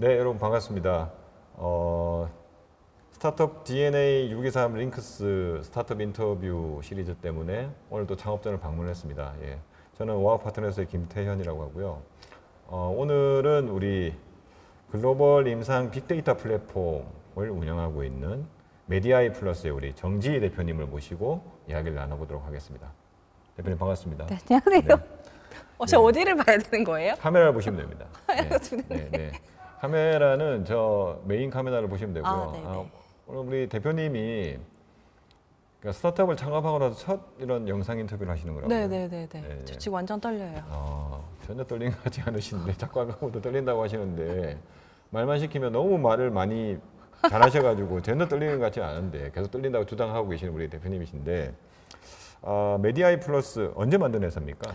네, 여러분 반갑습니다. 스타트업 DNA 623 링크스 스타트업 인터뷰 시리즈 때문에 오늘도 창업전을 방문했습니다. 예, 저는 워학 파트너스의 김태현이라고 하고요. 오늘은 우리 글로벌 임상 빅데이터 플랫폼을 운영하고 있는 메디아이 플러스의 우리 정지희 대표님을 모시고 이야기를 나눠보도록 하겠습니다. 대표님 반갑습니다. 네, 안녕하세요. 네. 저 어디를 봐야 되는 거예요? 카메라를 보시면 됩니다. 네. 네. 카메라는 저 메인 카메라를 보시면 되고요. 네네. 오늘 우리 대표님이 그러니까 스타트업을 창업하고 나서 첫 이런 영상 인터뷰를 하시는 거라고요? 네네네. 저 지금 완전 떨려요. 전혀 떨리는 것 같지 않으신데 자꾸 아까부터 떨린다고 하시는데 말만 시키면 너무 말을 많이 잘하셔가지고 전혀 떨리는 것 같지 않은데 계속 떨린다고 주장하고 계시는 우리 대표님이신데 메디아이 플러스 언제 만든 회사입니까?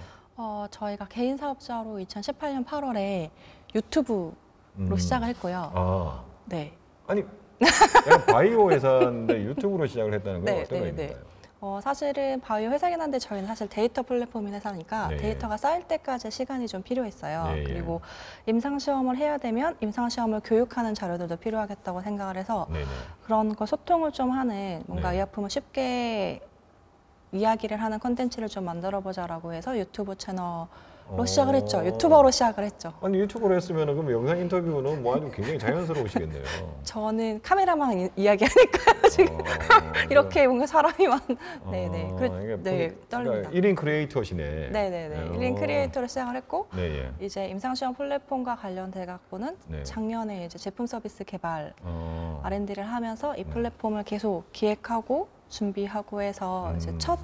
저희가 개인 사업자로 2018년 8월에 유튜브로 시작을 했고요. 네. 아니 약간 바이오 회사인데 유튜브로 시작을 했다는 건 어떤 의미인가요? 사실은 바이오 회사긴 한데 저희는 사실 데이터 플랫폼인 회사니까 네. 데이터가 쌓일 때까지 시간이 좀 필요했어요. 네. 그리고 임상시험을 해야 되면 임상시험을 교육하는 자료들도 필요하겠다고 생각을 해서 네네. 그런 거 소통을 좀 하는 뭔가 네. 의약품을 쉽게 이야기를 하는 콘텐츠를 좀 만들어보자라고 해서 유튜브 채널로 시작을 했죠. 유튜버로 시작을 했죠. 아니 유튜브로 했으면 그럼 영상 인터뷰는 뭐 아주 굉장히 자연스러우시겠네요. 저는 카메라만 이야기하니까요. 지금 이렇게 뭔가 사람이만 네네. 네, 떨립니다. 그러니까 1인 크리에이터시네. 네네네. 1인 크리에이터로 시작을 했고 네. 이제 임상시험 플랫폼과 관련돼 갖고는 네. 작년에 이제 제품 서비스 개발 R&D를 하면서 이 플랫폼을 계속 기획하고 준비하고 해서 이제 첫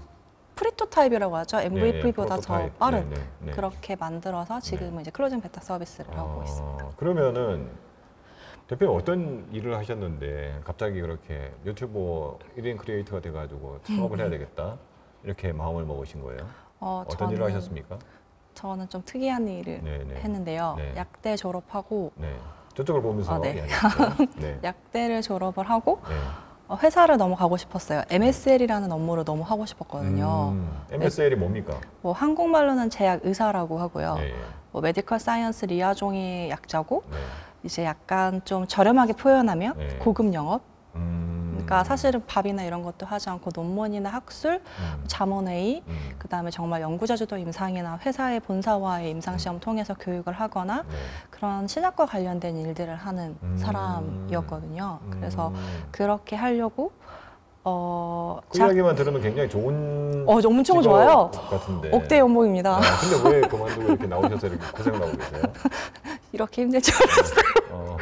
프로토타입이라고 하죠. MVP보다 더 빠른 그렇게 만들어서 지금은 이제 클로징 베타 서비스를 하고 있습니다. 그러면은 대표님 어떤 일을 하셨는데 갑자기 그렇게 유튜버 1인 크리에이터가 돼가지고 창업을 해야 되겠다 이렇게 마음을 먹으신 거예요? 어떤 일을 하셨습니까? 저는 좀 특이한 일을 했는데요. 약대 졸업하고 저쪽을 보면서 약대를 졸업을 하고 회사를 너무 가고 싶었어요. MSL이라는 업무를 너무 하고 싶었거든요. MSL이 뭡니까? 뭐 한국말로는 제약 의사라고 하고요. 뭐 메디컬 사이언스 리아종의 약자고 이제 약간 좀 저렴하게 표현하면 고급 영업. 그러니까 사실은 밥이나 이런 것도 하지 않고 논문이나 학술, 자문회의, 그다음에 정말 연구자 주도 임상이나 회사의 본사와의 임상시험 통해서 교육을 하거나 그런 신약과 관련된 일들을 하는 사람이었거든요. 그래서 그렇게 하려고 그 이야기만 들으면 굉장히 좋은 엄청 좋아요. 같은데. 억대 연봉입니다. 근데 왜 그만두고 이렇게 나오셔서 이렇게 고생하고 계세요? 이렇게 힘들 줄 몰랐어요.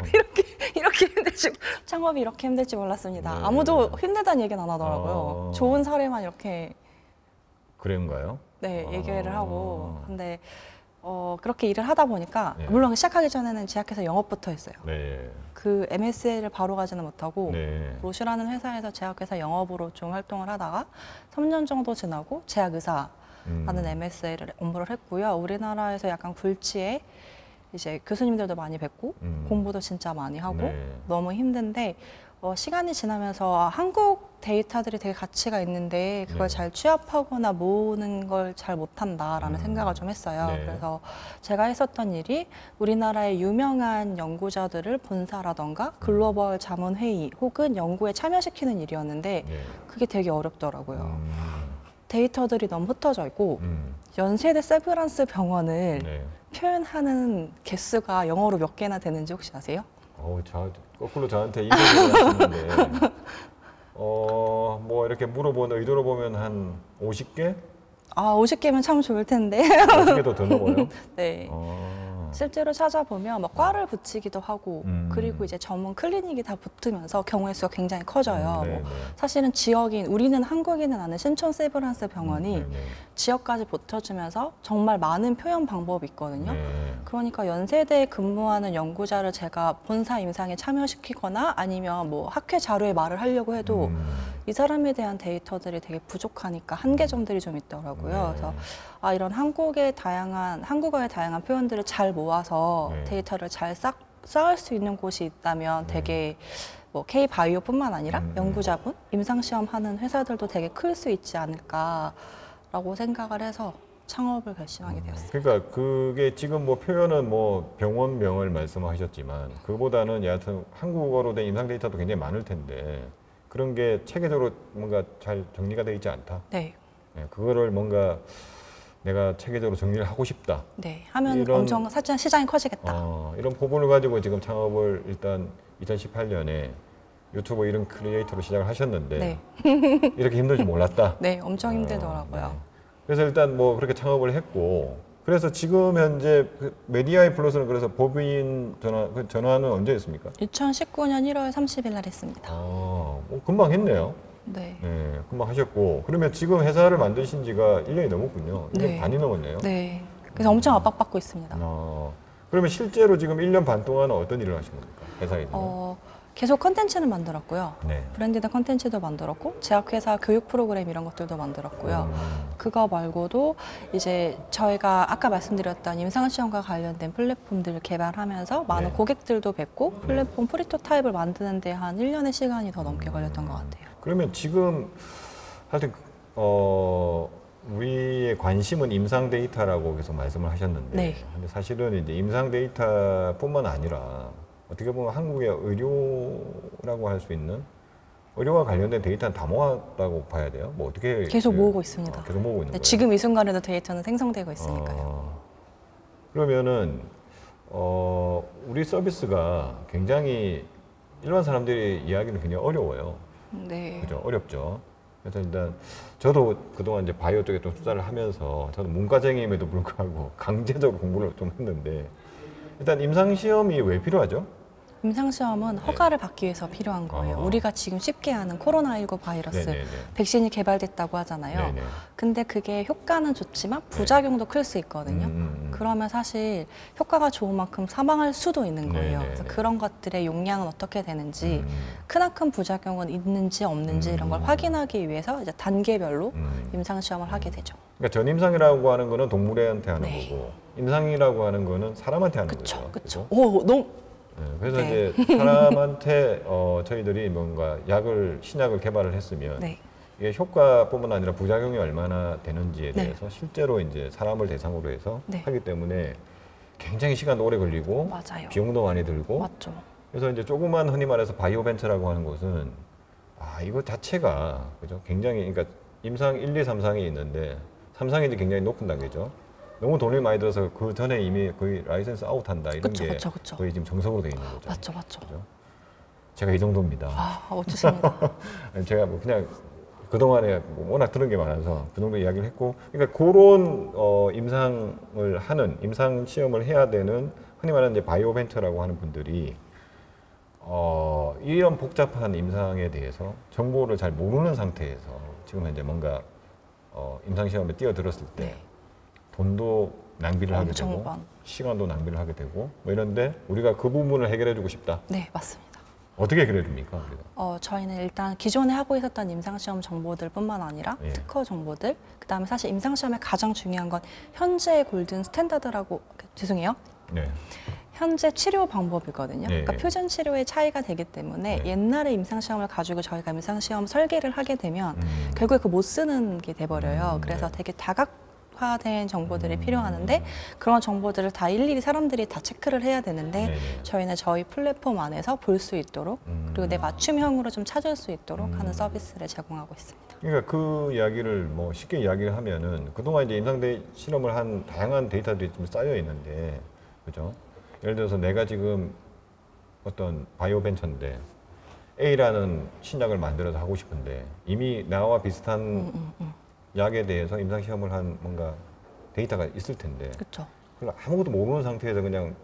이렇게 힘들 줄, 창업이 이렇게 힘들 줄 몰랐습니다. 아무도 힘들다는 얘기는 안 하더라고요. 좋은 사례만 이렇게 그런가요? 네, 얘기를 하고. 근데 그렇게 일을 하다 보니까 물론 시작하기 전에는 제약회사 영업부터 했어요. 그 MSL을 바로 가지는 못하고 로슈라는 회사에서 제약회사 영업으로 좀 활동을 하다가 3년 정도 지나고 제약의사라는 MSL을 업무를 했고요. 우리나라에서 약간 굴지에 이제 교수님들도 많이 뵙고 공부도 진짜 많이 하고 너무 힘든데 시간이 지나면서 한국 데이터들이 되게 가치가 있는데 그걸 잘 취합하거나 모으는 걸 잘 못한다라는 생각을 좀 했어요. 그래서 제가 했었던 일이 우리나라의 유명한 연구자들을 본사라던가 글로벌 자문회의 혹은 연구에 참여시키는 일이었는데 그게 되게 어렵더라고요. 데이터들이 너무 흩어져 있고 연세대 세브란스 병원을 표현하는 개수가 영어로 몇 개나 되는지 혹시 아세요? 거꾸로 저한테 이 얘기를 하시는데 뭐 이렇게 물어보는 의도로 보면 한 50개? 50개면 참 좋을 텐데 50개도 더 넘어요? 네. 실제로 찾아보면 막 과를 붙이기도 하고 그리고 이제 전문 클리닉이 다 붙으면서 경우의 수가 굉장히 커져요. 뭐 사실은 지역인 우리는 한국인은 아는 신촌 세브란스 병원이 지역까지 붙여주면서 정말 많은 표현 방법이 있거든요. 그러니까 연세대에 근무하는 연구자를 제가 본사 임상에 참여시키거나 아니면 뭐 학회 자료에 말을 하려고 해도 이 사람에 대한 데이터들이 되게 부족하니까 한계점들이 좀 있더라고요. 그래서 이런 한국어의 다양한 표현들을 잘 모아서 데이터를 잘 쌓을 수 있는 곳이 있다면 되게 뭐 K-바이오뿐만 아니라 연구자분, 임상시험 하는 회사들도 되게 클 수 있지 않을까라고 생각을 해서 창업을 결심하게 되었어요. 그러니까 그게 지금 뭐 표현은 뭐 병원명을 말씀하셨지만 그보다는 여하튼 한국어로 된 임상 데이터도 굉장히 많을 텐데 그런 게 체계적으로 뭔가 잘 정리가 되어 있지 않다. 네. 네, 그거를 뭔가 내가 체계적으로 정리를 하고 싶다. 네, 하면 엄청 시장이 커지겠다. 이런 포부를 가지고 지금 창업을 일단 2018년에 유튜버 이런 크리에이터로 시작을 하셨는데 네. 이렇게 힘들 줄 몰랐다. 네, 엄청 힘들더라고요. 네. 그래서 일단 뭐 그렇게 창업을 했고 그래서 지금 현재 메디아이 플러스는 그래서 법인 전화는 언제였습니까? 2019년 1월 30일 날 했습니다. 뭐 금방 했네요. 네. 네, 금방 하셨고 그러면 지금 회사를 만드신 지가 1년이 넘었군요. 1년 네. 반이 넘었네요. 네. 그래서 엄청 압박받고 있습니다. 그러면 실제로 지금 1년 반 동안은 어떤 일을 하신 겁니까? 회사에서? 계속 컨텐츠는 만들었고요. 네. 브랜디드 컨텐츠도 만들었고 제약회사 교육 프로그램 이런 것들도 만들었고요. 그거 말고도 이제 저희가 아까 말씀드렸던 임상시험과 관련된 플랫폼들을 개발하면서 많은 네. 고객들도 뵙고 플랫폼 프리토타입을 만드는 데 한 1년의 시간이 더 넘게 걸렸던 것 같아요. 그러면 지금 하여튼 우리의 관심은 임상 데이터라고 계속 말씀을 하셨는데 네. 근데 사실은 이제 임상 데이터뿐만 아니라 어떻게 보면 한국의 의료라고 할 수 있는 의료와 관련된 데이터는 다 모았다고 봐야 돼요. 뭐 어떻게 계속 모으고 있습니다. 계속 모으고 있는 네, 거예요. 지금 이 순간에도 데이터는 생성되고 있으니까요. 그러면은 우리 서비스가 굉장히 일반 사람들이 이야기는 굉장히 어려워요. 네. 그죠? 어렵죠. 그래서 일단 저도 그동안 이제 바이오 쪽에 좀 투자를 하면서 저는 문과생임에도 불구하고 강제적으로 공부를 좀 했는데 일단 임상시험이 왜 필요하죠? 임상시험은 허가를 받기 위해서 필요한 거예요. 우리가 지금 쉽게 아는 코로나19 바이러스 네네네. 백신이 개발됐다고 하잖아요. 네네. 근데 그게 효과는 좋지만 부작용도 클 수 있거든요. 그러면 사실 효과가 좋은 만큼 사망할 수도 있는 거예요. 네네네. 그래서 그런 것들의 용량은 어떻게 되는지 크나큰 부작용은 있는지 없는지 이런 걸 확인하기 위해서 이제 단계별로 임상시험을 하게 되죠. 그러니까 전임상이라고 하는 거는 동물한테 하는 네. 거고 임상이라고 하는 거는 사람한테 하는 거죠. 그렇죠. 오, 너무 네, 그래서 네. 이제 사람한테 저희들이 뭔가 신약을 개발을 했으면 네. 이게 효과뿐만 아니라 부작용이 얼마나 되는지에 네. 대해서 실제로 이제 사람을 대상으로 해서 네. 하기 때문에 굉장히 시간도 오래 걸리고 맞아요. 비용도 많이 들고 맞죠. 그래서 이제 조그만 흔히 말해서 바이오 벤처라고 하는 곳은 이거 자체가 그죠? 굉장히 그러니까 임상 1, 2, 3상이 있는데 3상이 이제 굉장히 높은 단계죠. 너무 돈이 많이 들어서 그 전에 이미 거의 라이센스 아웃한다 이런 그쵸, 게 그쵸, 그쵸. 거의 지금 정석으로 돼 있는 거죠. 맞죠, 맞죠. 그죠? 제가 이 정도입니다. 멋지십니다. 제가 뭐 그냥 그동안에 워낙 들은 게 많아서 그 정도 이야기를 했고 그러니까 그런 임상을 하는 임상 시험을 해야 되는 흔히 말하는 이제 바이오 벤처라고 하는 분들이 이런 복잡한 임상에 대해서 정보를 잘 모르는 상태에서 지금 현재 뭔가 임상 시험에 뛰어들었을 때 네. 돈도 낭비를 하게 되고 시간도 낭비를 하게 되고 뭐 이런데 우리가 그 부분을 해결해주고 싶다. 네, 맞습니다. 어떻게 해결해줍니까 우리가? 저희는 일단 기존에 하고 있었던 임상시험 정보들뿐만 아니라 예. 특허 정보들, 그다음에 사실 임상시험의 가장 중요한 건 현재의 골든 스탠다드라고 죄송해요. 네. 현재 치료 방법이거든요. 네. 그러니까 표준 치료의 차이가 되기 때문에 네. 옛날에 임상시험을 가지고 저희가 임상시험 설계를 하게 되면 결국에 그 못 쓰는 게 돼버려요. 그래서 되게 다각화된 정보들이 필요하는데 그런 정보들을 다 일일이 사람들이 다 체크를 해야 되는데 네네. 저희는 저희 플랫폼 안에서 볼 수 있도록 그리고 내 맞춤형으로 좀 찾을 수 있도록 하는 서비스를 제공하고 있습니다. 그러니까 그 이야기를 뭐 쉽게 이야기를 하면은 그동안 이제 임상 실험을 한 다양한 데이터들이 좀 쌓여 있는데 그죠? 예를 들어서 내가 지금 어떤 바이오 벤처인데 A라는 신약을 만들어서 하고 싶은데 이미 나와 비슷한 약에 대해서 임상 시험을 한 뭔가 데이터가 있을 텐데 그렇죠. 그걸 아무것도 모르는 상태에서 그냥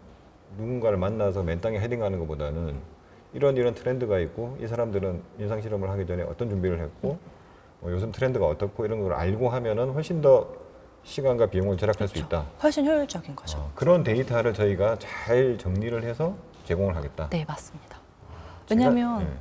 누군가를 만나서 맨 땅에 헤딩하는 것보다는 이런 트렌드가 있고 이 사람들은 임상 실험을 하기 전에 어떤 준비를 했고 요즘 트렌드가 어떻고 이런 걸 알고 하면은 훨씬 더 시간과 비용을 절약할 수 있다. 훨씬 효율적인 거죠. 그런 데이터를 저희가 잘 정리를 해서 제공을 하겠다. 네, 맞습니다. 왜냐하면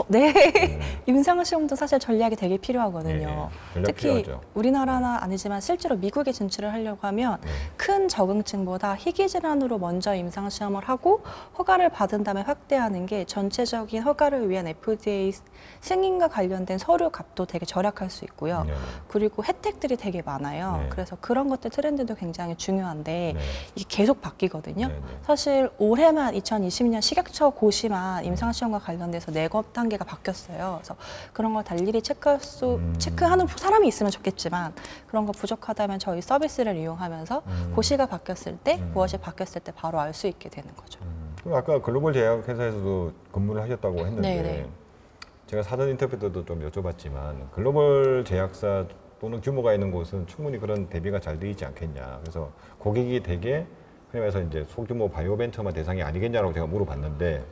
네. 임상시험도 사실 전략이 되게 필요하거든요. 특히 필요하죠. 우리나라는 아니지만 실제로 미국에 진출을 하려고 하면 큰 적응층보다 희귀 질환으로 먼저 임상시험을 하고 허가를 받은 다음에 확대하는 게 전체적인 허가를 위한 FDA 승인과 관련된 서류 값도 되게 절약할 수 있고요. 그리고 혜택들이 되게 많아요. 그래서 그런 것들 트렌드도 굉장히 중요한데 이게 계속 바뀌거든요. 사실 올해만 2020년 식약처 고시만 임상시험과 관련돼서 4급 단계가 바뀌었어요. 그래서 그런 걸 일일이 체크하는 사람이 있으면 좋겠지만 그런 거 부족하다면 저희 서비스를 이용하면서 고시가 바뀌었을 때 무엇이 바뀌었을 때 바로 알 수 있게 되는 거죠. 그럼 아까 글로벌 제약회사에서도 근무를 하셨다고 했는데 네네. 제가 사전 인터뷰 때도 좀 여쭤봤지만 글로벌 제약사 또는 규모가 있는 곳은 충분히 그런 대비가 잘 돼 있지 않겠냐. 그래서 고객이 되게 흔히 말해서 이제 소규모 바이오벤처만 대상이 아니겠냐라고 제가 물어봤는데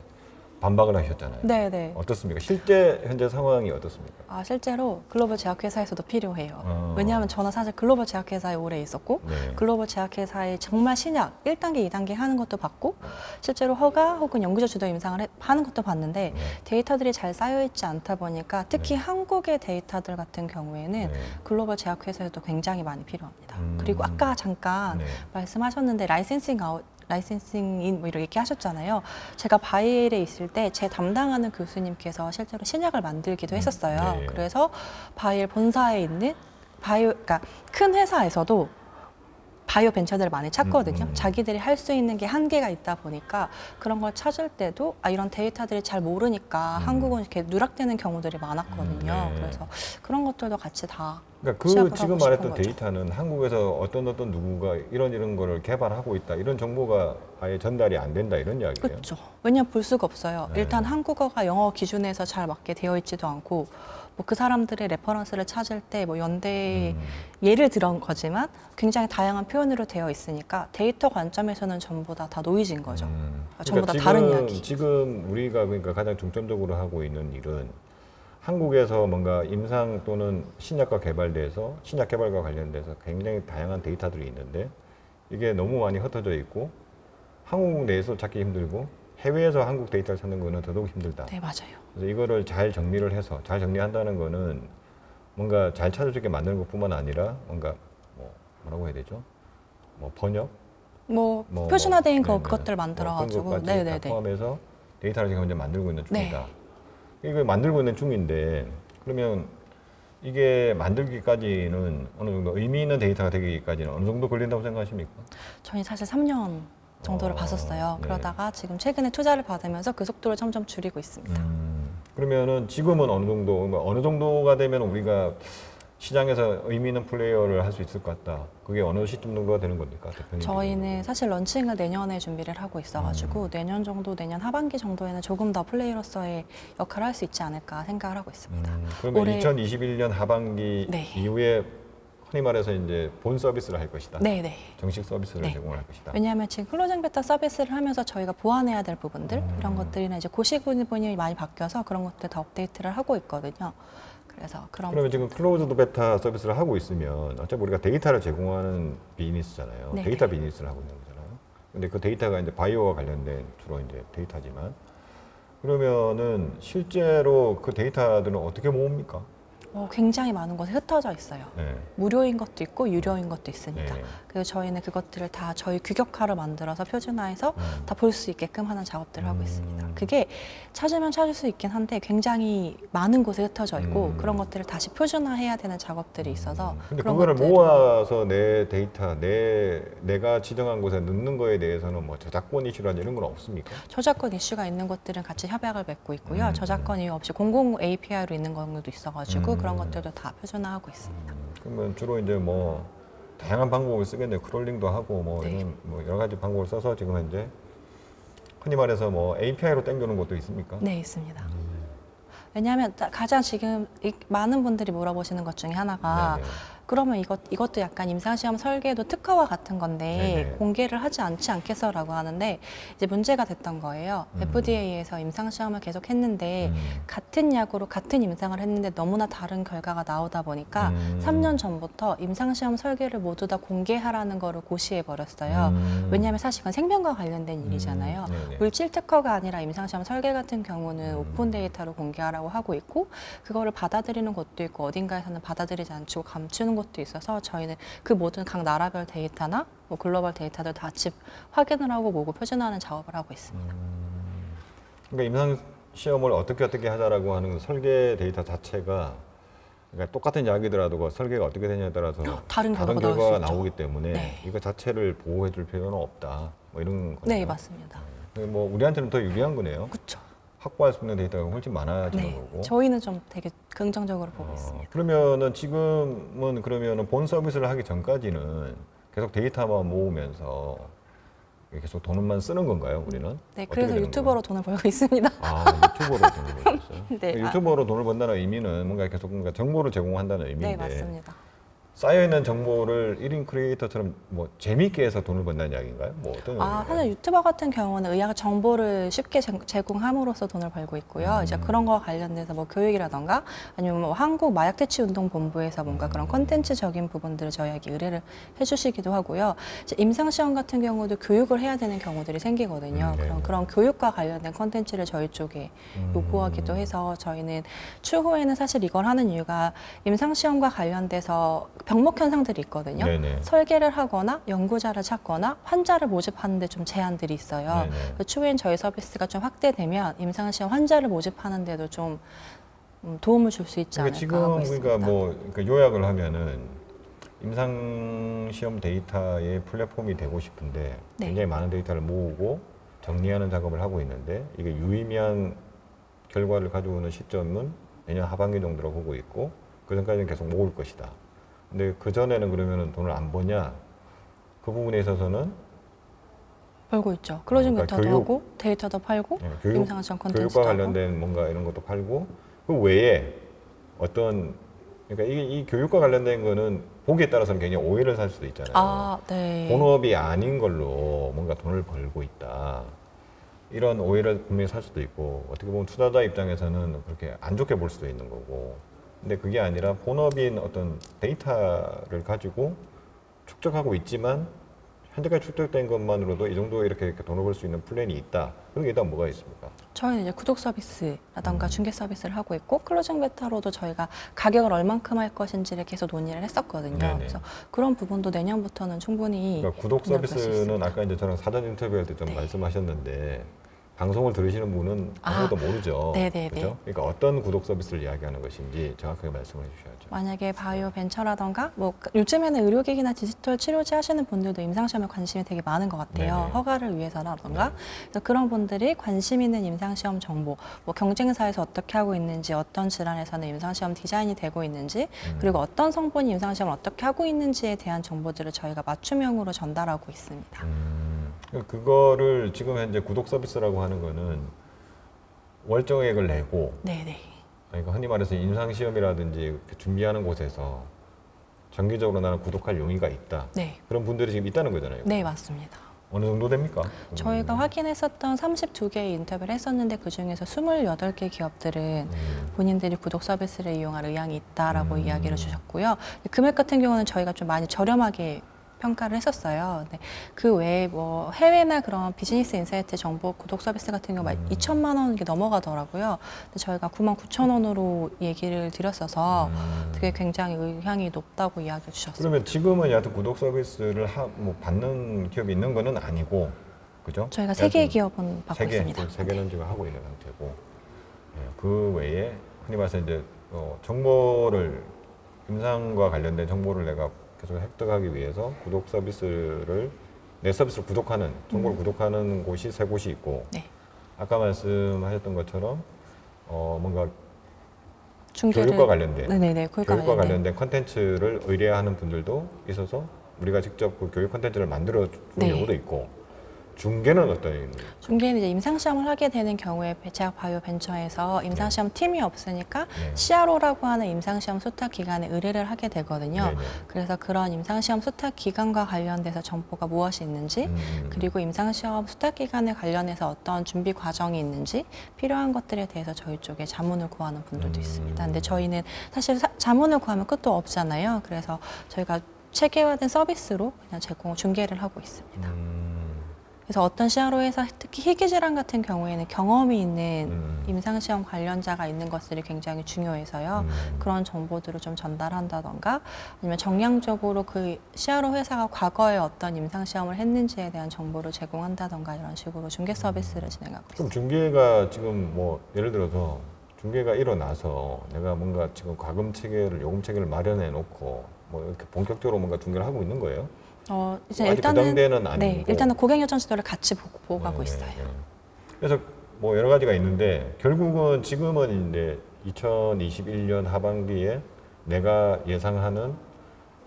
반박을 하셨잖아요. 네네. 어떻습니까? 실제 현재 상황이 어떻습니까? 실제로 글로벌 제약회사에서도 필요해요. 왜냐하면 저는 사실 글로벌 제약회사에 오래 있었고 글로벌 제약회사에 정말 신약 1단계, 2단계 하는 것도 봤고 실제로 허가 혹은 연구자 주도 임상을 하는 것도 봤는데 데이터들이 잘 쌓여있지 않다 보니까 특히 한국의 데이터들 같은 경우에는 글로벌 제약회사에도 굉장히 많이 필요합니다. 그리고 아까 잠깐 말씀하셨는데 라이센싱인 뭐 이렇게 하셨잖아요. 제가 바이엘에 있을 때 제 담당하는 교수님께서 실제로 신약을 만들기도 했었어요. 그래서 바이엘 본사에 있는 그러니까 큰 회사에서도 바이오 벤처들을 많이 찾거든요. 자기들이 할 수 있는 게 한계가 있다 보니까 그런 걸 찾을 때도 이런 데이터들이 잘 모르니까 한국은 이렇게 누락되는 경우들이 많았거든요. 그래서 그런 것들도 같이 다 그러니까 지금 말했던 데이터는 한국에서 어떤 누구가 이런 거를 개발하고 있다 이런 정보가 아예 전달이 안 된다 이런 이야기예요. 그렇죠. 왜냐하면 볼 수가 없어요. 일단 한국어가 영어 기준에서 잘 맞게 되어 있지도 않고 뭐 그 사람들의 레퍼런스를 찾을 때 뭐 연대 예를 들은 거지만 굉장히 다양한 표현으로 되어 있으니까 데이터 관점에서는 전부 다 노이즈인 거죠. 전부 다 다른 이야기. 지금 우리가 그러니까 가장 중점적으로 하고 있는 일은 한국에서 뭔가 임상 또는 신약과 개발돼서 신약 개발과 관련돼서 굉장히 다양한 데이터들이 있는데 이게 너무 많이 흩어져 있고 한국 내에서 찾기 힘들고 해외에서 한국 데이터를 찾는 거는 더더욱 힘들다. 네, 맞아요. 그래서 이거를 잘 정리를 해서 잘 정리한다는 거는 뭔가 잘 찾을 수 있게 만드는 것뿐만 아니라 뭔가 뭐라고 해야 되죠? 뭐 번역? 표준화된 그것들 만들어가지고 다 포함해서 데이터를 지금 현재 만들고 있는 중이다. 이걸 만들고 있는 중인데 그러면 이게 만들기까지는 어느 정도 의미 있는 데이터가 되기까지는 어느 정도 걸린다고 생각하십니까? 저희 사실 3년 정도를 봤었어요. 그러다가 지금 최근에 투자를 받으면서 그 속도를 점점 줄이고 있습니다. 그러면은 지금은 어느 정도가 되면 우리가 시장에서 의미 있는 플레이어를 할 수 있을 것 같다. 그게 어느 시점 정도가 되는 겁니까, 대표님? 저희는 사실 런칭을 내년에 준비를 하고 있어가지고 내년 하반기 정도에는 조금 더 플레이어로서의 역할을 할 수 있지 않을까 생각을 하고 있습니다. 그러면 2021년 하반기 이후에 흔히 말해서 이제 본 서비스를 할 것이다. 정식 서비스를 제공할 것이다. 왜냐하면 지금 클로징 베타 서비스를 하면서 저희가 보완해야 될 부분들 이런 것들이나 이제 고시 부분이 많이 바뀌어서 그런 것들 다 업데이트를 하고 있거든요. 그러면 지금 클로즈드 베타 서비스를 하고 있으면 어차피 우리가 데이터를 제공하는 비즈니스잖아요. 데이터 비즈니스를 하고 있는 거잖아요. 근데 그 데이터가 이제 바이오와 관련된 주로 이제 데이터지만 그러면은 실제로 그 데이터들은 어떻게 모읍니까? 굉장히 많은 곳에 흩어져 있어요. 무료인 것도 있고 유료인 것도 있습니다. 그래서 저희는 그것들을 다 저희 규격화로 만들어서 표준화해서 다 볼 수 있게끔 하는 작업들을 하고 있습니다. 그게 찾으면 찾을 수 있긴 한데 굉장히 많은 곳에 흩어져 있고 그런 것들을 다시 표준화해야 되는 작업들이 있어서 근데 그거를 모아서 내 데이터, 내가 지정한 곳에 넣는 거에 대해서는 뭐 저작권 이슈라든지 이런 건 없습니까? 저작권 이슈가 있는 것들은 같이 협약을 맺고 있고요. 저작권 이유 없이 공공 API로 있는 경우도 있어가지고 그런 것들도 다 표준화하고 있습니다. 그러면 주로 이제 뭐 다양한 방법을 쓰겠네요. 크롤링도 하고 이런 여러 가지 방법을 써서 지금 현재 흔히 말해서 API로 땡겨오는 것도 있습니까? 네, 있습니다. 왜냐하면 가장 지금 많은 분들이 물어보시는 것 중에 하나가 그러면 이것도 약간 임상시험 설계도 특허와 같은 건데 네네. 공개를 하지 않겠어라고 하는데 이제 문제가 됐던 거예요. FDA에서 임상시험을 계속 했는데 같은 약으로 같은 임상을 했는데 너무나 다른 결과가 나오다 보니까 3년 전부터 임상시험 설계를 모두 다 공개하라는 거를 고시해 버렸어요. 왜냐하면 사실 그건 생명과 관련된 일이잖아요. 물질 특허가 아니라 임상시험 설계 같은 경우는 오픈 데이터로 공개하라고 하고 있고 그거를 받아들이는 곳도 있고 어딘가에서는 받아들이지 않고 감추는 것도 있어서 저희는 그 모든 각 나라별 데이터나 뭐 글로벌 데이터들 다 같이 확인을 하고 모고 표준화하는 작업을 하고 있습니다. 그러니까 임상 시험을 어떻게 하자라고 하는 설계 데이터 자체가 그러니까 똑같은 약이더라도 그 설계가 어떻게 되냐에 따라서 다른 결과가 나오기 때문에 네. 이거 자체를 보호해 줄 필요는 없다. 뭐 이런 거네요. 네, 맞습니다. 뭐 우리한테는 더 유리한 거네요. 그렇죠. 확보할 수 있는 데이터가 훨씬 많아지는 네, 거고. 저희는 좀 되게 긍정적으로 보고 있습니다. 그러면은 지금은 그러면은 본 서비스를 하기 전까지는 계속 데이터만 모으면서 계속 돈만 쓰는 건가요, 우리는? 네, 그래서 유튜버로 돈을 벌고 있습니다. 아, 유튜버로 돈을 벌고 있어요? 네, 유튜버로 돈을 번다는 의미는 뭔가 계속 뭔가 정보를 제공한다는 의미인데. 네, 맞습니다. 쌓여있는 정보를 1인 크리에이터처럼 뭐 재미있게 해서 돈을 번다는 이야기인가요? 뭐 어떤 의미인가요? 사실 유튜버 같은 경우는 의학 정보를 쉽게 제공함으로써 돈을 벌고 있고요. 이제 그런 거와 관련돼서 뭐 교육이라던가 아니면 뭐 한국 마약퇴치운동본부에서 뭔가 그런 컨텐츠적인 부분들을 저희에게 의뢰를 해주시기도 하고요. 이제 임상시험 같은 경우도 교육을 해야 되는 경우들이 생기거든요. 그런 교육과 관련된 컨텐츠를 저희 쪽에 요구하기도 해서 저희는 추후에는 사실 이걸 하는 이유가 임상시험과 관련돼서 병목 현상들이 있거든요. 네네. 설계를 하거나 연구자를 찾거나 환자를 모집하는데 좀 제한들이 있어요. 추후엔 저희 서비스가 좀 확대되면 임상시험 환자를 모집하는데도 좀 도움을 줄 수 있지 않을까 하고 있습니다. 그러니까 요약을 하면은 임상시험 데이터의 플랫폼이 되고 싶은데 네. 굉장히 많은 데이터를 모으고 정리하는 작업을 하고 있는데 이게 유의미한 결과를 가져오는 시점은 내년 하반기 정도로 보고 있고 그 전까지는 계속 모을 것이다. 근데 그 전에는 그러면은 돈을 안 버냐? 그 부분에 있어서는 벌고 있죠. 클로징 메터도 하고 데이터도 팔고 네, 임상시험 컨텐츠도 교육과 관련된 뭔가 이런 것도 팔고 그 외에 어떤 그러니까 이 교육과 관련된 거는 보기에 따라서는 굉장히 오해를 살 수도 있잖아요. 네. 본업이 아닌 걸로 뭔가 돈을 벌고 있다. 이런 오해를 분명히 살 수도 있고 어떻게 보면 투자자 입장에서는 그렇게 안 좋게 볼 수도 있는 거고. 근데 그게 아니라 본업인 어떤 데이터를 가지고 축적하고 있지만 현재까지 축적된 것만으로도 이 정도 이렇게 돈을 벌 수 있는 플랜이 있다. 그런 게 일단 뭐가 있습니까? 저희는 이제 구독 서비스라던가 중개 서비스를 하고 있고 클로징 베타로도 저희가 가격을 얼만큼 할 것인지를 계속 논의를 했었거든요. 네네. 그래서 그런 부분도 내년부터는 충분히 그러니까 구독 서비스는 아까 이제 저랑 사전 인터뷰할 때 좀 말씀하셨는데 방송을 들으시는 분은 아무것도 모르죠. 네네네. 그렇죠? 그러니까 어떤 구독 서비스를 이야기하는 것인지 정확하게 말씀해 주셔야죠. 만약에 바이오 벤처라던가 뭐 요즘에는 의료기기나 디지털 치료제 하시는 분들도 임상시험에 관심이 되게 많은 것 같아요. 네네. 허가를 위해서라던가. 그래서 그런 분들이 관심 있는 임상시험 정보, 뭐 경쟁사에서 어떻게 하고 있는지, 어떤 질환에서는 임상시험 디자인이 되고 있는지, 그리고 어떤 성분이 임상시험을 어떻게 하고 있는지에 대한 정보들을 저희가 맞춤형으로 전달하고 있습니다. 그거를 지금 현재 구독 서비스라고 하는 거는 월정액을 내고 네네. 그러니까 흔히 말해서 임상시험이라든지 준비하는 곳에서 정기적으로 나는 구독할 용의가 있다. 네. 그런 분들이 지금 있다는 거잖아요. 네, 맞습니다. 어느 정도 됩니까? 저희가 확인했었던 32개의 인터뷰를 했었는데 그중에서 28개 기업들은 본인들이 구독 서비스를 이용할 의향이 있다라고 이야기를 주셨고요. 금액 같은 경우는 저희가 좀 많이 저렴하게 평가를 했었어요. 네. 그 외에 뭐 해외나 그런 비즈니스 인사이트 정보 구독 서비스 같은 경우 2천만 원 넘어가더라고요. 근데 저희가 99,000원으로 얘기를 드렸어서 되게 굉장히 의향이 높다고 이야기해 주셨어요. 그러면 지금은 여하튼 구독 서비스를 뭐 받는 기업이 있는 거는 아니고, 그죠? 저희가 3개의 기업은 받고 있습니다. 3개는 지금 하고 있는 상태고, 네. 그 외에 흔히 말해서 이제 정보를 임상과 관련된 정보를 내가 계속 획득하기 위해서 구독 서비스를 내 서비스를 구독하는 정보를 구독하는 곳이 3곳이 있고 네. 아까 말씀하셨던 것처럼 뭔가 중개를, 교육과 관련된 네네네, 교육과 관련된 컨텐츠를 의뢰하는 분들도 있어서 우리가 직접 그 교육 컨텐츠를 만들어 주는 네. 경우도 있고 중개는 어떤 의미입니까? 중개는 이제 임상시험을 하게 되는 경우에 제약 바이오 벤처에서 임상시험 팀이 없으니까 CRO라고 하는 임상시험 수탁 기관에 의뢰를 하게 되거든요. 그래서 그런 임상시험 수탁 기관과 관련돼서 정보가 무엇이 있는지, 그리고 임상시험 수탁 기관에 관련해서 어떤 준비 과정이 있는지 필요한 것들에 대해서 저희 쪽에 자문을 구하는 분들도 있습니다. 근데 저희는 사실 자문을 구하면 끝도 없잖아요. 그래서 저희가 체계화된 서비스로 그냥 중개를 하고 있습니다. 그래서 어떤 CRO에서 특히 희귀질환 같은 경우에는 경험이 있는 임상시험 관련자가 있는 것들이 굉장히 중요해서요. 그런 정보들을 좀 전달한다던가 아니면 정량적으로 그 CRO 회사가 과거에 어떤 임상시험을 했는지에 대한 정보를 제공한다던가 이런 식으로 중개 서비스를 진행하고 있습니다. 그럼 중개가 지금 뭐 예를 들어서 중개가 일어나서 내가 뭔가 지금 과금 체계를 요금 체계를 마련해 놓고 뭐 이렇게 본격적으로 뭔가 중개를 하고 있는 거예요? 이제 아직 일단은 그 단계는 아니고. 일단은 고객 요청 지도를 같이 보고 가고 있어요. 그래서 뭐 여러 가지가 있는데 결국은 지금은 이제 2021년 하반기에 내가 예상하는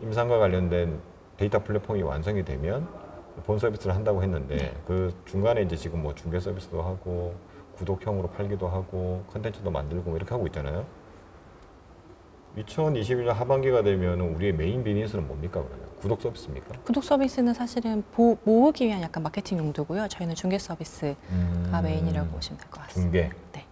임상과 관련된 데이터 플랫폼이 완성이 되면 본 서비스를 한다고 했는데 그 중간에 이제 지금 뭐 중개 서비스도 하고 구독형으로 팔기도 하고 컨텐츠도 만들고 이렇게 하고 있잖아요. 2021년 하반기가 되면 우리의 메인 비즈니스는 뭡니까 그러면? 구독 서비스입니까? 구독 서비스는 사실은 모으기 위한 약간 마케팅 용도고요. 저희는 중개 서비스가 메인이라고 보시면 될 것 같습니다. 중개. 네.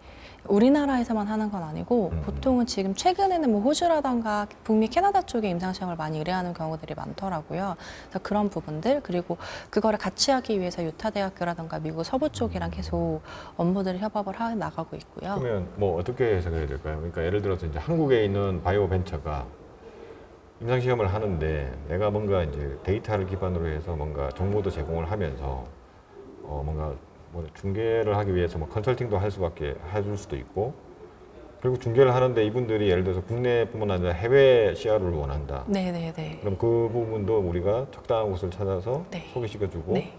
우리나라에서만 하는 건 아니고 보통은 지금 최근에는 뭐 호주라던가 북미 캐나다 쪽에 임상시험을 많이 의뢰하는 경우들이 많더라고요. 그래서 그런 부분들 그리고 그거를 같이 하기 위해서 유타대학교라던가 미국 서부 쪽이랑 계속 업무들을 협업을 해 나가고 있고요. 그러면 뭐 어떻게 해석해야 될까요? 그러니까 예를 들어서 이제 한국에 있는 바이오 벤처가 임상시험을 하는데 내가 뭔가 이제 데이터를 기반으로 해서 뭔가 정보도 제공을 하면서 뭔가 뭐 중개를 하기 위해서 뭐 컨설팅도 해줄 수도 있고 그리고 중개를 하는데 이분들이 예를 들어서 국내뿐만 아니라 해외 CRO를 원한다. 네네네. 그럼 그 부분도 우리가 적당한 곳을 찾아서 소개시켜주고. 네.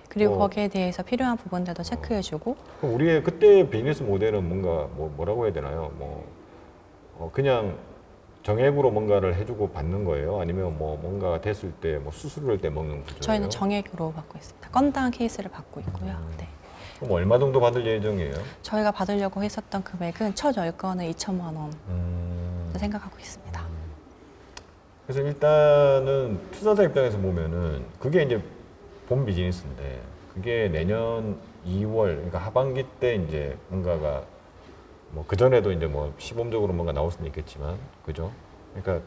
그리고 거기에 대해서 필요한 부분들도 체크해주고. 그럼 우리의 그때 비즈니스 모델은 뭔가 뭐라고 해야 되나요? 그냥 정액으로 뭔가를 해주고 받는 거예요? 아니면 뭐 뭔가 됐을 때 뭐 수수료를 때 먹는 구조예요? 저희는 정액으로 받고 있습니다. 건당 케이스를 받고 있고요. 네. 그럼 얼마 정도 받을 예정이에요? 저희가 받으려고 했었던 금액은 첫 10건에 2천만 원 생각하고 있습니다. 그래서 일단은 투자자 입장에서 보면은 그게 이제 본 비즈니스인데 그게 내년 2월 그러니까 하반기 때 이제 뭔가가 뭐 그전에도 이제 뭐 시범적으로 뭔가 나올 수는 있겠지만 그죠? 그러니까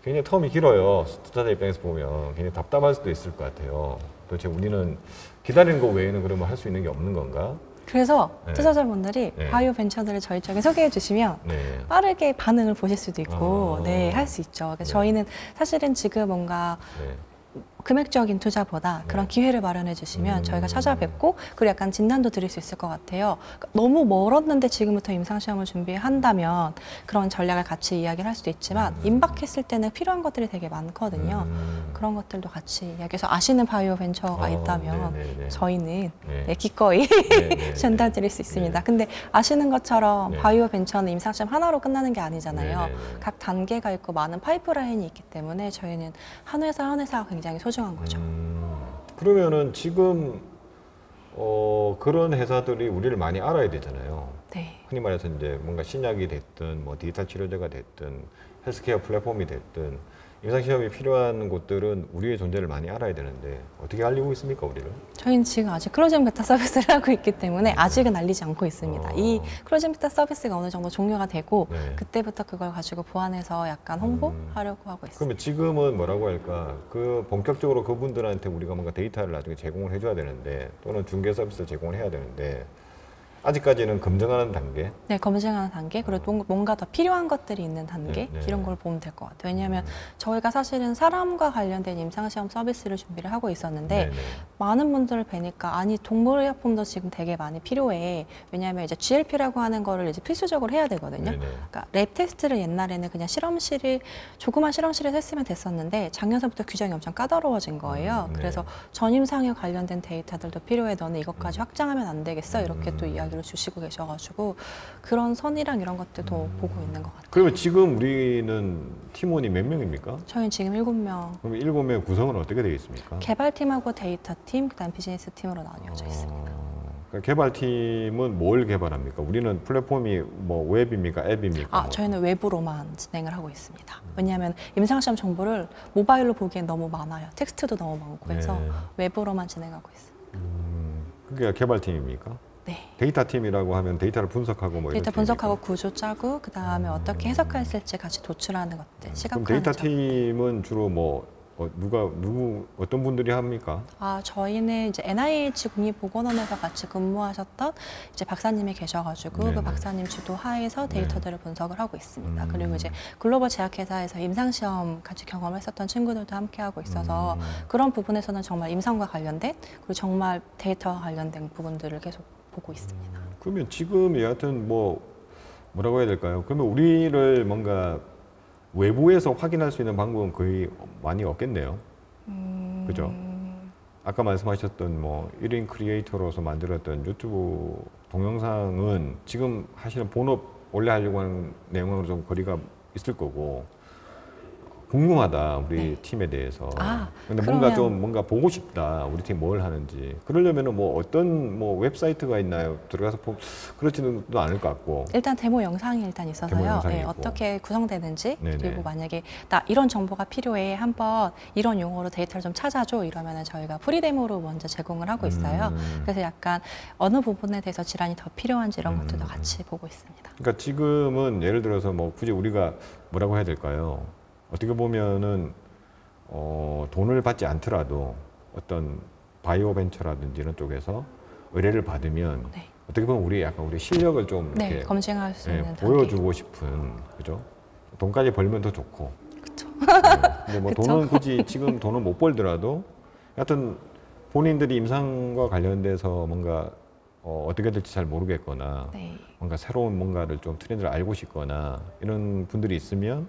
굉장히 텀이 길어요. 투자자 입장에서 보면 굉장히 답답할 수도 있을 것 같아요. 도대체 우리는 기다리는 거 외에는 그러면 할 수 있는 게 없는 건가? 그래서 투자자분들이 바이오 벤처들을 저희 쪽에 소개해 주시면 빠르게 반응을 보실 수도 있고 할 수 있죠. 그래서 저희는 사실은 지금 뭔가 금액적인 투자보다 그런 기회를 마련해 주시면 저희가 찾아뵙고 그리고 약간 진단도 드릴 수 있을 것 같아요. 그러니까 너무 멀었는데 지금부터 임상시험을 준비한다면 그런 전략을 같이 이야기를 할 수도 있지만 임박했을 때는 필요한 것들이 되게 많거든요. 그런 것들도 같이 이야기해서 아시는 바이오 벤처가 있다면 저희는 기꺼이 전달 드릴 수 있습니다. 근데 아시는 것처럼 바이오 벤처는 임상시험 하나로 끝나는 게 아니잖아요. 각 단계가 있고 많은 파이프라인이 있기 때문에 저희는 한 회사 한 회사가 굉장히 소중한 거죠. 그러면은 지금 그런 회사들이 우리를 많이 알아야 되잖아요. 네. 흔히 말해서 이제 뭔가 신약이 됐든 뭐 디지털 치료제가 됐든 헬스케어 플랫폼이 됐든 임상시험이 필요한 곳들은 우리의 존재를 많이 알아야 되는데 어떻게 알리고 있습니까, 우리를? 저희는 지금 아직 클로징 베타 서비스를 하고 있기 때문에 아직은 알리지 않고 있습니다. 이 클로징 베타 서비스가 어느 정도 종료가 되고 그때부터 그걸 가지고 보완해서 약간 홍보하려고 하고 있습니다. 그러면 지금은 뭐라고 할까? 그 본격적으로 그분들한테 우리가 뭔가 데이터를 나중에 제공을 해줘야 되는데 또는 중개 서비스를 제공을 해야 되는데 아직까지는 검증하는 단계? 네, 검증하는 단계. 그리고 뭔가 더 필요한 것들이 있는 단계. 이런 걸 보면 될 것 같아요. 왜냐하면 저희가 사실은 사람과 관련된 임상시험 서비스를 준비를 하고 있었는데 많은 분들을 뵈니까 아니 동물의약품도 지금 되게 많이 필요해. 왜냐하면 이제 GLP라고 하는 거를 이제 필수적으로 해야 되거든요. 그러니까 랩 테스트를 옛날에는 그냥 조그만 실험실에서 했으면 됐었는데 작년서부터 규정이 엄청 까다로워진 거예요. 그래서 전임상에 관련된 데이터들도 필요해. 너는 이것까지 확장하면 안 되겠어? 이렇게 또 이야기 분들을 주시고 계셔가지고 그런 선이랑 이런 것들도 보고 있는 것 같아요. 그러면 지금 우리는 팀원이 몇 명입니까? 저희는 지금 7명. 그럼 7명 구성은 어떻게 되어 있습니까? 개발팀하고 데이터팀, 그다음 비즈니스팀으로 나뉘어져 있습니다. 그러니까 개발팀은 뭘 개발합니까? 우리는 플랫폼이 뭐 웹입니까? 앱입니까? 저희는 외부로만 진행을 하고 있습니다. 왜냐하면 임상시험 정보를 모바일로 보기엔 너무 많아요. 텍스트도 너무 많고 해서 외부로만 진행하고 있습니다. 그게 개발팀입니까? 네. 데이터팀이라고 하면 데이터를 분석하고 뭐 데이터 분석하고 구조 짜고 그 다음에 어떻게 해석할지 같이 도출하는 것들, 시각화하는 그럼 데이터팀은 주로 뭐 어떤 분들이 합니까? 저희는 이제 NIH 국립보건원에서 같이 근무하셨던 이제 박사님이 계셔가지고 네네. 그 박사님 주도 하에서 데이터들을 분석을 하고 있습니다. 그리고 이제 글로벌 제약회사에서 임상시험 같이 경험했었던 친구들도 함께 하고 있어서 그런 부분에서는 정말 임상과 관련된 그리고 정말 데이터와 관련된 부분들을 계속 보고 있습니다. 그러면 지금 여하튼 뭐라고 해야 될까요? 그러면 우리를 뭔가 외부에서 확인할 수 있는 방법은 거의 많이 없겠네요. 그죠? 아까 말씀하셨던 뭐 1인 크리에이터로서 만들었던 유튜브 동영상은 지금 하시는 본업 원래 하려고 하는 내용으로 좀 거리가 있을 거고 궁금하다 우리 팀에 대해서. 근데 뭔가 보고 싶다 우리 팀 뭘 하는지. 그러려면은 뭐 어떤 뭐 웹사이트가 있나요? 들어가서 그렇지는 않을 것 같고. 일단 데모 영상이 일단 있어서요. 네, 어떻게 구성되는지 그리고 만약에 나 이런 정보가 필요해 한번 이런 용어로 데이터를 좀 찾아줘 이러면은 저희가 프리 데모로 먼저 제공을 하고 있어요. 그래서 약간 어느 부분에 대해서 질환이 더 필요한지 이런 것들도 같이 보고 있습니다. 그러니까 지금은 예를 들어서 뭐 굳이 우리가 뭐라고 해야 될까요? 어떻게 보면은 돈을 받지 않더라도 어떤 바이오 벤처라든지 이런 쪽에서 의뢰를 받으면 어떻게 보면 우리 실력을 좀 이렇게 검증할 수 있는 보여주고 싶은 그죠? 돈까지 벌면 더 좋고. 그렇죠. 근데 뭐 돈은 굳이 지금 돈은 못 벌더라도 하여튼 본인들이 임상과 관련돼서 뭔가 어떻게 될지 잘 모르겠거나 뭔가 새로운 뭔가를 좀 트렌드를 알고 싶거나 이런 분들이 있으면.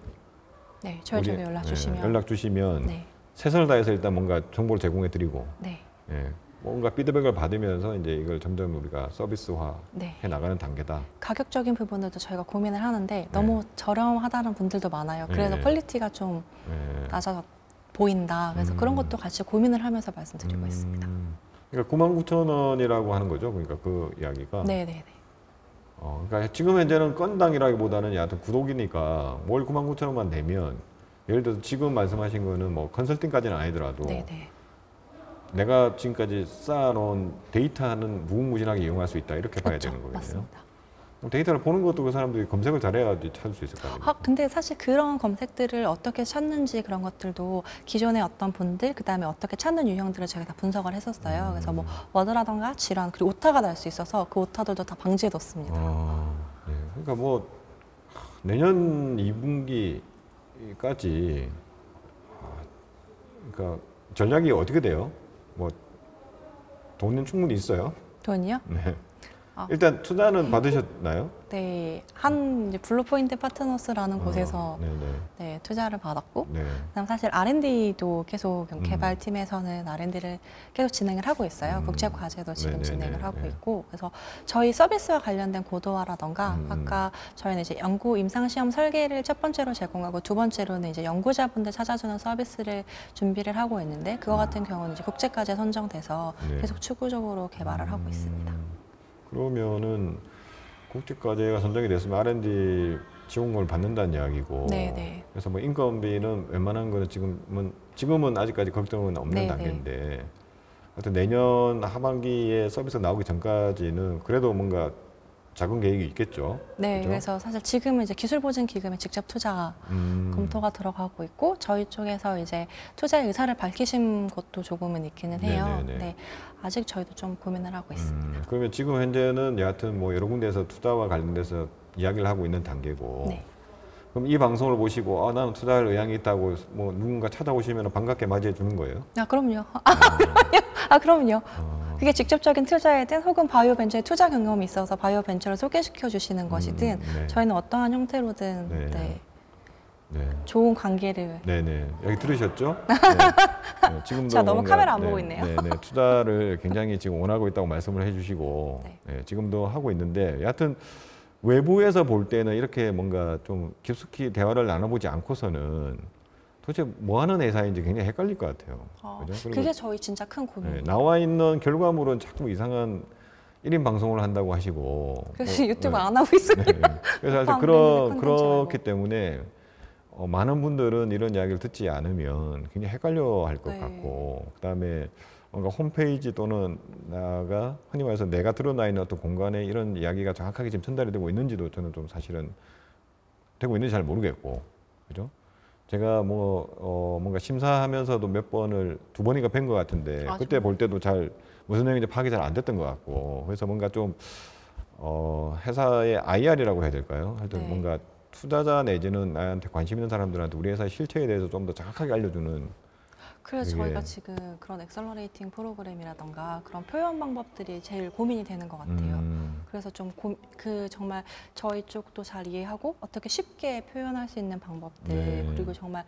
저희 쪽에 연락 주시면 최선을 다해서 일단 뭔가 정보를 제공해 드리고 뭔가 피드백을 받으면서 이제 이걸 점점 우리가 서비스화 해 나가는 단계다. 가격적인 부분들도 저희가 고민을 하는데 너무 저렴하다는 분들도 많아요. 그래서 퀄리티가 좀 낮아서 보인다. 그래서 그런 것도 같이 고민을 하면서 말씀드리고 있습니다. 그러니까 99,000원이라고 하는 거죠. 그러니까 그 이야기가. 네네네. 그러니까 지금 현재는 건당이라기보다는 여하튼 구독이니까 월 99,000원만 내면 예를 들어서 지금 말씀하신 거는 뭐 컨설팅까지는 아니더라도 내가 지금까지 쌓아놓은 데이터는 무궁무진하게 이용할 수 있다 이렇게 봐야 되는 거예요. 맞습니다. 그럼 데이터를 보는 것도 그 사람들이 검색을 잘해야지 찾을 수 있을 거 아니에요. 근데 사실 그런 검색들을 어떻게 찾는지 그런 것들도 기존의 어떤 분들 그다음에 어떻게 찾는 유형들을 제가 다 분석을 했었어요. 그래서 뭐 워드라던가 질환 그리고 오타가 날 수 있어서 그 오타들도 다 방지해뒀습니다. 그러니까 뭐 내년 2분기까지 그러니까 전략이 어떻게 돼요? 뭐 돈은 충분히 있어요? 돈이요? 네. 일단 투자는 받으셨나요? 네, 이제 블루포인트 파트너스라는 곳에서 투자를 받았고, 그다음 사실 R&D도 계속 개발팀에서는 R&D를 계속 진행을 하고 있어요. 국제 과제도 지금 진행을 하고 있고, 그래서 저희 서비스와 관련된 고도화라던가, 아까 저희는 이제 연구 임상시험 설계를 첫 번째로 제공하고 두 번째로는 이제 연구자분들 찾아주는 서비스를 준비를 하고 있는데, 그거 같은 경우는 이제 국제 과제 선정돼서 계속 추구적으로 개발을 하고 있습니다. 그러면은 국제과제가 선정이 됐으면 R&D 지원금을 받는다는 이야기고. 그래서 뭐 인건비는 웬만한 거는 지금은 아직까지 걱정은 없는 단계인데. 하여튼 내년 하반기에 서비스 나오기 전까지는 그래도 뭔가 작은 계획이 있겠죠. 그렇죠? 그래서 사실 지금은 이제 기술보증기금에 직접 투자 검토가 들어가고 있고 저희 쪽에서 이제 투자의 의사를 밝히신 곳도 조금은 있기는 해요. 네, 아직 저희도 좀 고민을 하고 있습니다. 그러면 지금 현재는 여하튼 뭐 여러 군데에서 투자와 관련돼서 이야기를 하고 있는 단계고. 그럼 이 방송을 보시고 나는 투자할 의향이 있다고 뭐 누군가 찾아오시면 반갑게 맞이해 주는 거예요? 그럼요. 그럼요. 그게 직접적인 투자이든 혹은 바이오 벤처에 투자 경험이 있어서 바이오 벤처를 소개시켜 주시는 것이든 저희는 어떠한 형태로든 네. 좋은 관계를. 네네. 여기 들으셨죠? 네. 네. 지금도 제가 너무 카메라 안 보고 있네요. 네네. 투자를 굉장히 지금 원하고 있다고 말씀을 해주시고 네. 네. 지금도 하고 있는데 여하튼 외부에서 볼 때는 이렇게 뭔가 좀 깊숙이 대화를 나눠보지 않고서는 도대체 뭐 하는 회사인지 굉장히 헷갈릴 것 같아요. 그죠? 그게 저희 진짜 큰 고민이에요. 네. 나와 있는 결과물은 자꾸 이상한 1인 방송을 한다고 하시고 그래서 유튜브 안 하고 있습니다. 네. 그래서 사실 그렇기 때문에 많은 분들은 이런 이야기를 듣지 않으면 굉장히 헷갈려 할 것 네. 같고 그다음에 뭔가 홈페이지 또는 나가 흔히 말해서 내가 드러나 있는 어떤 공간에 이런 이야기가 정확하게 지금 전달이 되고 있는지도 저는 좀 사실은 되고 있는지 잘 모르겠고 그죠? 제가 뭔가 심사하면서도 몇 번을 2번인가 뵌 것 같은데 그때 볼 때도 잘 무슨 내용인지 파악이 잘 안 됐던 것 같고 그래서 뭔가 좀 회사의 IR이라고 해야 될까요? 하여튼 네. 뭔가 투자자 내지는 나한테 관심 있는 사람들한테 우리 회사의 실체에 대해서 좀 더 정확하게 알려주는 그래서 저희가 지금 그런 엑셀러레이팅 프로그램이라던가 그런 표현 방법들이 제일 고민이 되는 것 같아요. 그래서 좀 정말 저희 쪽도 잘 이해하고 어떻게 쉽게 표현할 수 있는 방법들 네. 그리고 정말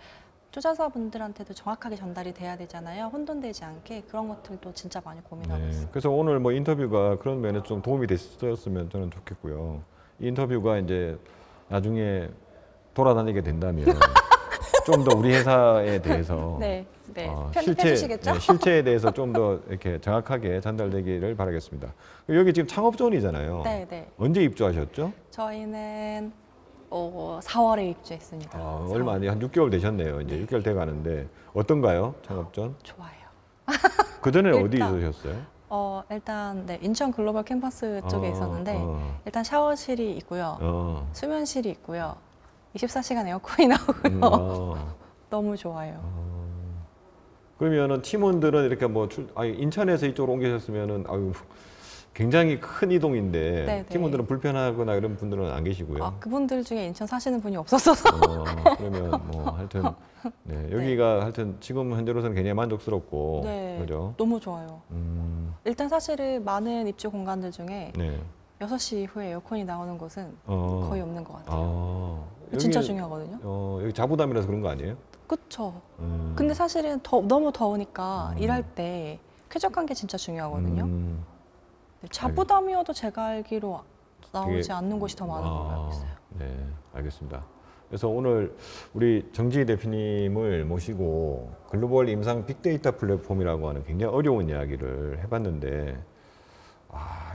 투자자분들한테도 정확하게 전달이 돼야 되잖아요. 혼돈되지 않게 그런 것들도 진짜 많이 고민하고 네. 있어요. 그래서 오늘 뭐 인터뷰가 그런 면에서 좀 도움이 됐었으면 저는 좋겠고요. 이 인터뷰가 이제 나중에 돌아다니게 된다면 좀 더 우리 회사에 대해서 네, 편집해 주시겠죠? 실체에 대해서 좀 더 이렇게 정확하게 전달되기를 바라겠습니다. 여기 지금 창업존이잖아요. 네. 언제 입주하셨죠? 저희는 4월에 입주했습니다. 얼마 안 돼, 한 6개월 되셨네요. 이제 6개월 돼 가는데 어떤가요, 창업존? 좋아요. 그 전에 어디 있으셨어요? 일단 인천 글로벌 캠퍼스 쪽에 있었는데 일단 샤워실이 있고요. 수면실이 있고요. 24시간 에어컨이 나오고요. 너무 좋아요. 그러면은 팀원들은 이렇게 인천에서 이쪽으로 옮기셨으면은 굉장히 큰 이동인데 네네. 팀원들은 불편하거나 이런 분들은 안 계시고요. 그분들 중에 인천 사시는 분이 없어서. 그러면 하여튼 여기가 하여튼 지금 현재로서는 굉장히 만족스럽고 그죠? 너무 좋아요. 일단 사실은 많은 입주 공간들 중에 6시 이후에 에어컨이 나오는 곳은 거의 없는 것 같아요. 진짜 중요하거든요. 여기 자부담이라서 그런 거 아니에요? 그쵸. 근데 사실은 너무 더우니까 일할 때 쾌적한 게 진짜 중요하거든요. 자부담이어도 제가 알기로 나오지 않는 곳이 더 많은 걸로 알고 있어요. 네, 알겠습니다. 그래서 오늘 우리 정지희 대표님을 모시고 글로벌 임상 빅데이터 플랫폼이라고 하는 굉장히 어려운 이야기를 해봤는데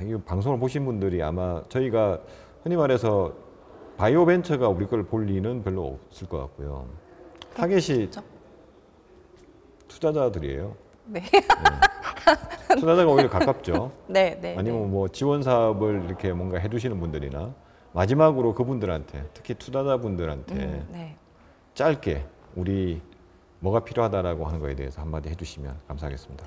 이 방송을 보신 분들이 아마 저희가 흔히 말해서 바이오 벤처가 우리 걸 볼 리는 별로 없을 것 같고요. 타겟이 투자자들이에요. 네. 투자자가 오히려 가깝죠. 네. 아니면 뭐 지원 사업을 이렇게 뭔가 해주시는 분들이나 마지막으로 그분들한테 특히 투자자분들한테 짧게 우리 뭐가 필요하다라고 하는 거에 대해서 한마디 해주시면 감사하겠습니다.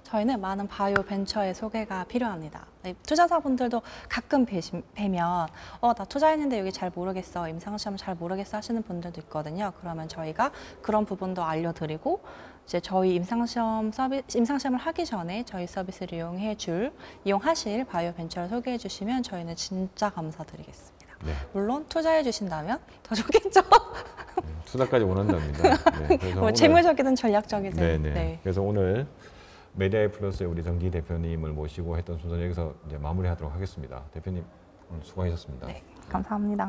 저희는 많은 바이오 벤처의 소개가 필요합니다. 투자자분들도 가끔 뵈면 나 투자했는데 여기 잘 모르겠어, 임상시험 잘 모르겠어 하시는 분들도 있거든요. 그러면 저희가 그런 부분도 알려드리고 이제 저희 임상시험을 하기 전에 저희 서비스를 이용하실 바이오 벤처를 소개해 주시면 저희는 진짜 감사드리겠습니다. 물론 투자해 주신다면 더 좋겠죠. 투자까지 원한답니다. 그래서 재무적이든 전략적이든. 네. 그래서 오늘 메디아이 플러스의 우리 정기 대표님을 모시고 했던 순서는 여기서 이제 마무리하도록 하겠습니다. 대표님 오늘 수고하셨습니다. 네, 감사합니다.